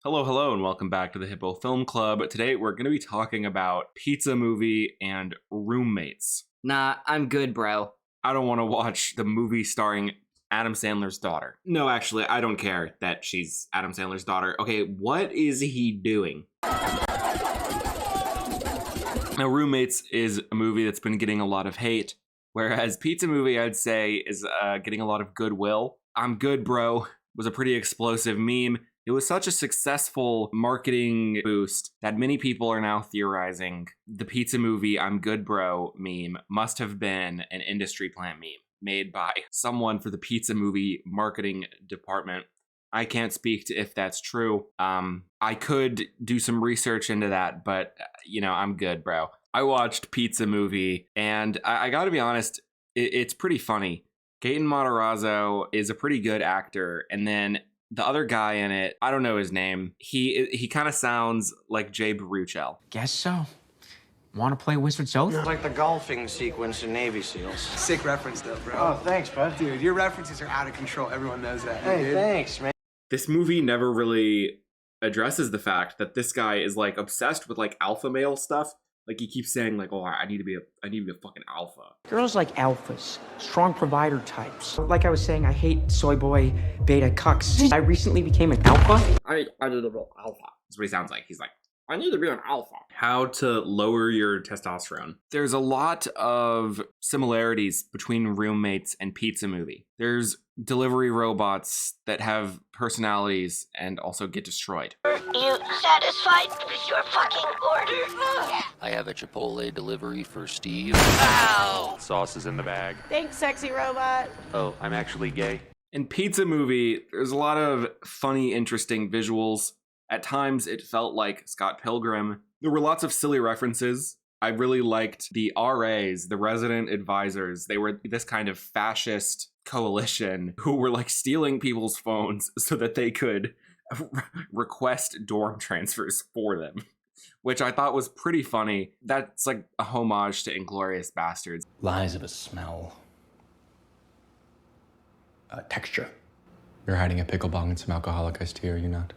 Hello, hello, and welcome back to the Hippo Film Club. Today we're going to be talking about Pizza Movie and Roommates. Nah, I'm good, bro. I don't want to watch the movie starring Adam Sandler's daughter. No, actually, I don't care that she's Adam Sandler's daughter. Okay, what is he doing? Now, Roommates is a movie that's been getting a lot of hate, whereas Pizza Movie, I'd say, is getting a lot of goodwill. I'm good, bro was a pretty explosive meme. It was such a successful marketing boost that many people are now theorizing the Pizza Movie I'm Good Bro meme must have been an industry plant meme made by someone for the Pizza Movie marketing department. I can't speak to if that's true. I could do some research into that, but I'm good, bro. I watched Pizza Movie, and I gotta be honest, it's pretty funny. Gaten Matarazzo is a pretty good actor, and then the other guy in it, I don't know his name. He kind of sounds like Jay Baruchel. Guess so. Want to play Wizard's Oath? Like the golfing sequence in Navy SEALs. Sick reference, though, bro. Oh, thanks, bud. Dude, your references are out of control. Everyone knows that. Hey, dude. thanks, man. This movie never really addresses the fact that this guy is like obsessed with like alpha male stuff. Like he keeps saying like, "Oh, I need to be a fucking alpha." Girls like alphas, strong provider types. Like I was saying, I hate soy boy beta cucks. I recently became an alpha. I need to be an alpha. That's what he sounds like. He's like, I need to be an alpha. How to lower your testosterone. There's a lot of similarities between Roommates and Pizza Movie. There's delivery robots that have personalities and also get destroyed. You satisfied with your fucking order? I have a Chipotle delivery for Steve. Ow! Sauce is in the bag. Thanks, sexy robot. Oh, I'm actually gay. In Pizza Movie, there's a lot of funny, interesting visuals. At times, it felt like Scott Pilgrim. There were lots of silly references. I really liked the RAs, the resident advisors. They were this kind of fascist coalition who were like stealing people's phones so that they could request dorm transfers for them, which I thought was pretty funny. That's like a homage to Inglourious Bastards. Lies of a smell. Texture. You're hiding a pickle bong and some alcoholic iced tea, are you not?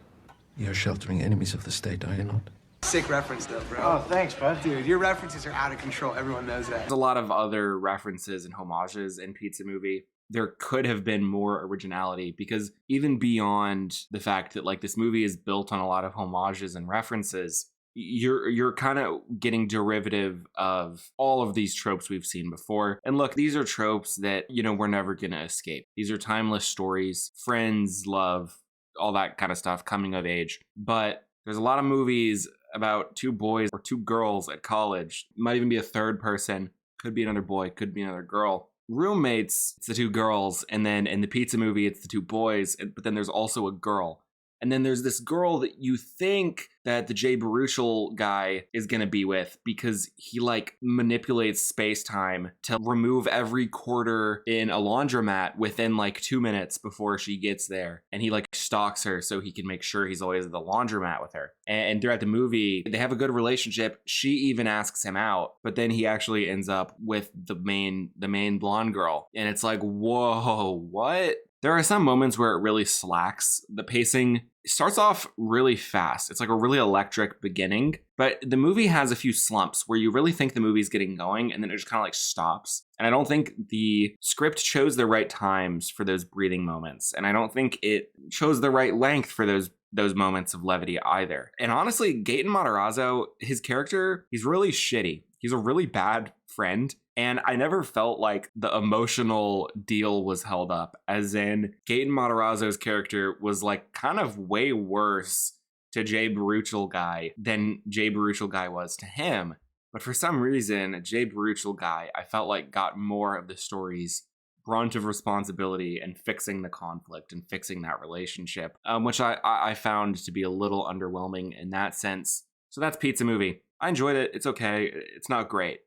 You're sheltering enemies of the state, are you not? Sick reference, though, bro. Oh, thanks, bud. Dude, your references are out of control. Everyone knows that. There's a lot of other references and homages in Pizza Movie. There could have been more originality because even beyond the fact that like this movie is built on a lot of homages and references, you're kind of getting derivative of all of these tropes we've seen before. And look, these are tropes that, we're never going to escape. These are timeless stories, friends, love, all that kind of stuff, coming of age. But there's a lot of movies about two boys or two girls at college. Might even be a third person. Could be another boy, could be another girl. Roommates, it's the two girls. And then in the Pizza Movie, it's the two boys. But then there's also a girl. And then there's this girl that you think that the Jay Baruchel guy is going to be with because he like manipulates space-time to remove every quarter in a laundromat within like 2 minutes before she gets there. And he like stalks her so he can make sure he's always at the laundromat with her. And throughout the movie, they have a good relationship. She even asks him out, but then he actually ends up with the main blonde girl. And it's like, whoa, what? There are some moments where it really slacks. The pacing starts off really fast. It's like a really electric beginning, but the movie has a few slumps where you really think the movie's getting going and then it just kind of like stops. And I don't think the script chose the right times for those breathing moments. And I don't think it chose the right length for those moments of levity either. And honestly, Gaten Matarazzo, his character, he's really shitty. He's a really bad friend. And I never felt like the emotional deal was held up, as in Gaten Matarazzo's character was like kind of way worse to Jay Baruchel guy than Jay Baruchel guy was to him. But for some reason, Jay Baruchel guy, I felt like got more of the story's brunt of responsibility and fixing the conflict and fixing that relationship, which I found to be a little underwhelming in that sense. So that's Pizza Movie. I enjoyed it. It's okay. It's not great,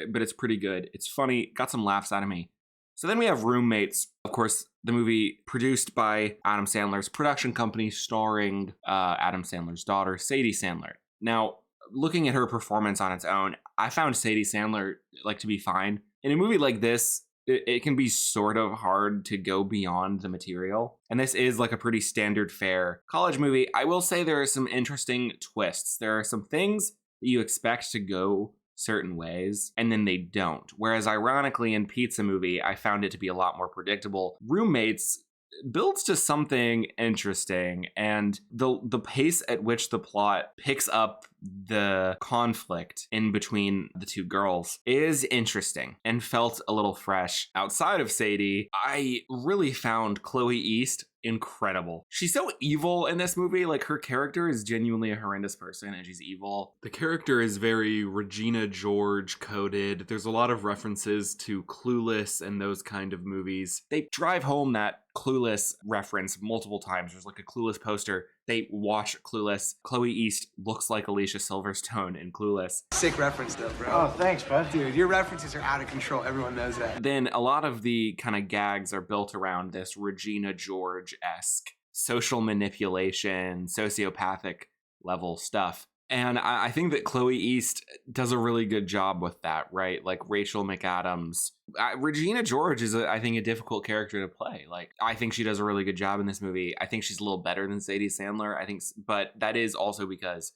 but it's pretty good. It's funny, got some laughs out of me. So then we have Roommates, of course, the movie produced by Adam Sandler's production company, starring Adam Sandler's daughter, Sadie Sandler. Now, looking at her performance on its own, I found Sadie Sandler like to be fine. In a movie like this, it can be sort of hard to go beyond the material. And this is like a pretty standard fare college movie. I will say there are some interesting twists. There are some things that you expect to go certain ways, and then they don't. Whereas ironically in Pizza Movie, I found it to be a lot more predictable. Roommates builds to something interesting, and the pace at which the plot picks up the conflict in between the two girls is interesting and felt a little fresh. Outside of Sadie, I really found Chloe East incredible. She's so evil in this movie. Like, her character is genuinely a horrendous person, and she's evil. The character is very Regina George coded. There's a lot of references to Clueless and those kind of movies. They drive home that Clueless reference multiple times. There's like a Clueless poster. They watch Clueless. Chloe East looks like Alicia Silverstone in Clueless. Sick reference though, bro. Oh, thanks, bud. Dude, your references are out of control. Everyone knows that. Then a lot of the kind of gags are built around this Regina George-esque social manipulation, sociopathic level stuff. And I think that Chloe East does a really good job with that, right? Like Rachel McAdams. Regina George is, I think, a difficult character to play. Like, I think she does a really good job in this movie. I think she's a little better than Sadie Sandler. But that is also because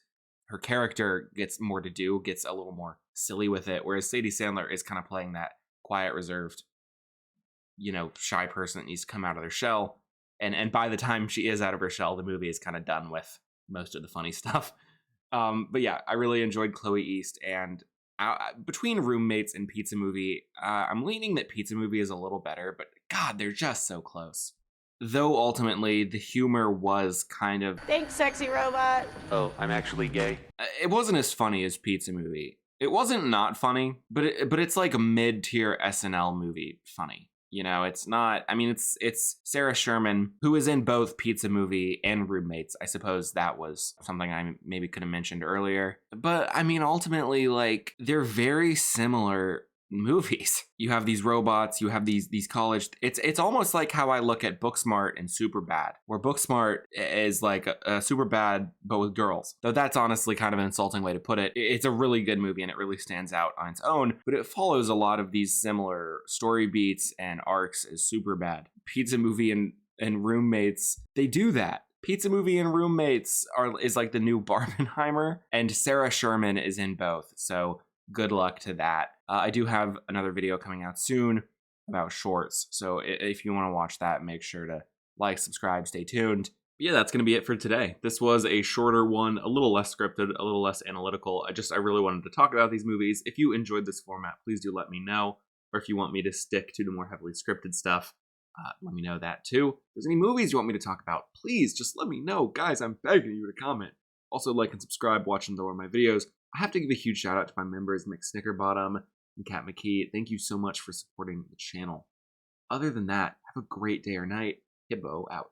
her character gets more to do, gets a little more silly with it. Whereas Sadie Sandler is kind of playing that quiet, reserved, shy person that needs to come out of their shell. And by the time she is out of her shell, the movie is kind of done with most of the funny stuff. But yeah, I really enjoyed Chloe East, and between Roommates and Pizza Movie, I'm leaning that Pizza Movie is a little better, but God, they're just so close. Though ultimately, the humor was kind of... Thanks, sexy robot. Oh, I'm actually gay. It wasn't as funny as Pizza Movie. It wasn't not funny, but it's like a mid-tier SNL movie funny. It's not, it's Sarah Sherman, who is in both Pizza Movie and Roommates. I suppose that was something I maybe could have mentioned earlier. But ultimately, like, they're very similar movies. You have these robots, you have these college, it's almost like how I look at Booksmart and Superbad, where Booksmart is like a Superbad but with girls. Though that's honestly kind of an insulting way to put it. It's a really good movie and it really stands out on its own, but it follows a lot of these similar story beats and arcs as Superbad. Pizza Movie and Roommates, they do that. Pizza Movie and Roommates is like the new Barbenheimer, and Sarah Sherman is in both, so good luck to that. I do have another video coming out soon about shorts, so if you want to watch that, make sure to like, subscribe, stay tuned. But yeah, that's going to be it for today. This was a shorter one, a little less scripted, a little less analytical. I really wanted to talk about these movies. If you enjoyed this format, please do let me know. Or if you want me to stick to the more heavily scripted stuff, let me know that too. If there's any movies you want me to talk about, please just let me know. Guys, I'm begging you to comment. Also, like and subscribe, watch and more of my videos. I have to give a huge shout out to my members, Mick Snickerbottom and Kat McKee. Thank you so much for supporting the channel. Other than that, have a great day or night. Hibbo out.